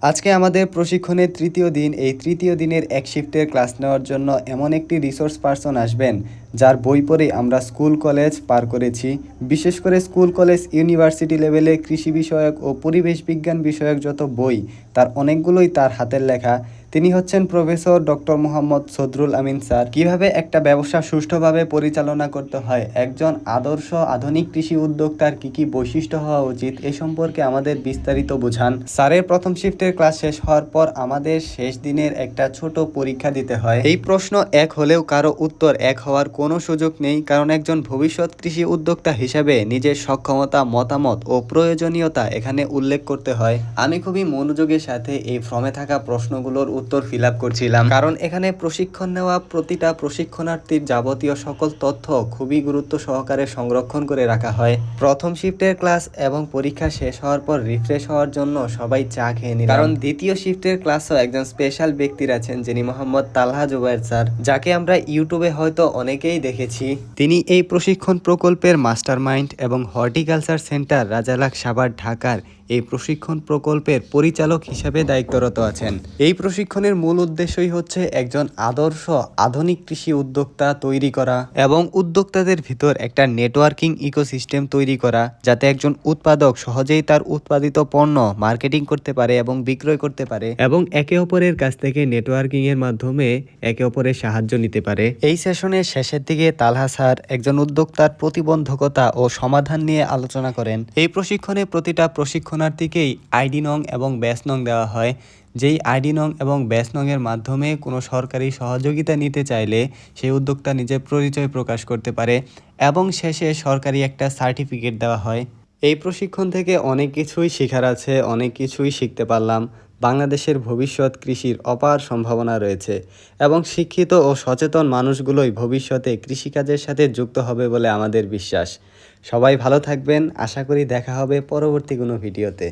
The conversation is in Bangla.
আজকে আমাদের প্রশিক্ষণের তৃতীয় দিন। এই তৃতীয় দিনের এক শিফটের ক্লাস নেওয়ার জন্য এমন একটি রিসোর্স পারসন আসবেন যার বই পড়ে আমরা স্কুল কলেজ পার করেছি। বিশেষ করে স্কুল কলেজ ইউনিভার্সিটি লেভেলে কৃষি বিষয়ক ও পরিবেশ বিজ্ঞান বিষয়ক যত বই তার অনেকগুলোই তার হাতের লেখা। তিনি হচ্ছেন প্রফেসর ডক্টর মোহাম্মদ সদরুল আমিন স্যার। কিভাবে একটা ব্যবসা সুষ্ঠুভাবে পরিচালনা করতে হয়, একজন আদর্শ আধুনিক কৃষি উদ্যোক্তার কি বৈশিষ্ট্য হওয়া উচিত এ সম্পর্কে আমাদের বিস্তারিত বোঝান। স্যারের প্রথম শিফটের ক্লাস শেষ হওয়ার পর আমাদের শেষ দিনের একটা ছোট পরীক্ষা দিতে হয়। এই প্রশ্ন এক হলেও কারো উত্তর এক হওয়ার কোনো সুযোগ নেই, কারণ একজন ভবিষ্যৎ কৃষি উদ্যোক্তা হিসাবে নিজের সক্ষমতা, মতামত ও প্রয়োজনীয়তা এখানে উল্লেখ করতে হয়। আমি খুবই মনোযোগের সাথে এই ফর্মে থাকা প্রশ্নগুলোর উত্তর ফিল আপ করছিলাম, কারণ এখানে প্রশিক্ষণ নেওয়া প্রতিটা প্রশিক্ষণার্থীর যাবতীয় সকল তথ্য খুবই গুরুত্ব সহকারে সংরক্ষণ করে রাখা হয়। প্রথম শিফটের ক্লাস এবং পরীক্ষা শেষ হওয়ার পর রিফ্রেশ হওয়ার জন্য সবাই চা খেয়ে নিলাম, কারণ দ্বিতীয় শিফটের ক্লাসও একজন স্পেশাল ব্যক্তির আছেন, যিনি মোহাম্মদ তালহা জুবায়ের স্যার, যাকে আমরা ইউটিউবে হয়তো অনেকেই দেখেছি। তিনি এই প্রশিক্ষণ প্রকল্পের মাস্টার মাইন্ড এবং হর্টিকালচার সেন্টার রাজালাক সাভার ঢাকার এই প্রশিক্ষণ প্রকল্পের পরিচালক হিসাবে দায়িত্বরত আছেন। এই প্রশিক্ষণের মূল উদ্দেশ্যই হচ্ছে একজন আদর্শ আধুনিক কৃষি উদ্যোক্তা তৈরি করা এবং উদ্যোক্তাদের ভিতর একটা নেটওয়ার্কিং ইকোসিস্টেম তৈরি করা, যাতে একজন উৎপাদক সহজেই তার উৎপাদিত পণ্য মার্কেটিং করতে পারে এবং বিক্রয় করতে পারে এবং একে অপরের কাছ থেকে নেটওয়ার্কিং এর মাধ্যমে একে অপরের সাহায্য নিতে পারে। এই সেশনের শেষের দিকে তালহা স্যার একজন উদ্যোক্তার প্রতিবন্ধকতা ও সমাধান নিয়ে আলোচনা করেন। এই প্রশিক্ষণে প্রতিটা প্রশিক্ষণার্থীকেই আইডি নং এবং ব্যাচ নং দেওয়া হয়। যেই আইডি নং এবং ব্যাচ নং এর মাধ্যমে কোনো সরকারি সহযোগিতা নিতে চাইলে সেই উদ্যোক্তা নিজের পরিচয় প্রকাশ করতে পারে এবং শেষে সরকারি একটা সার্টিফিকেট দেওয়া হয়। এই প্রশিক্ষণ থেকে অনেক কিছুই শেখার আছে, অনেক কিছুই শিখতে পারলাম। বাংলাদেশের ভবিষ্যৎ কৃষির অপার সম্ভাবনা রয়েছে এবং শিক্ষিত ও সচেতন মানুষগুলোই ভবিষ্যতে কৃষিকাজের সাথে যুক্ত হবে বলে আমাদের বিশ্বাস। সবাই ভালো থাকবেন, আশা করি দেখা হবে পরবর্তী কোনো ভিডিওতে।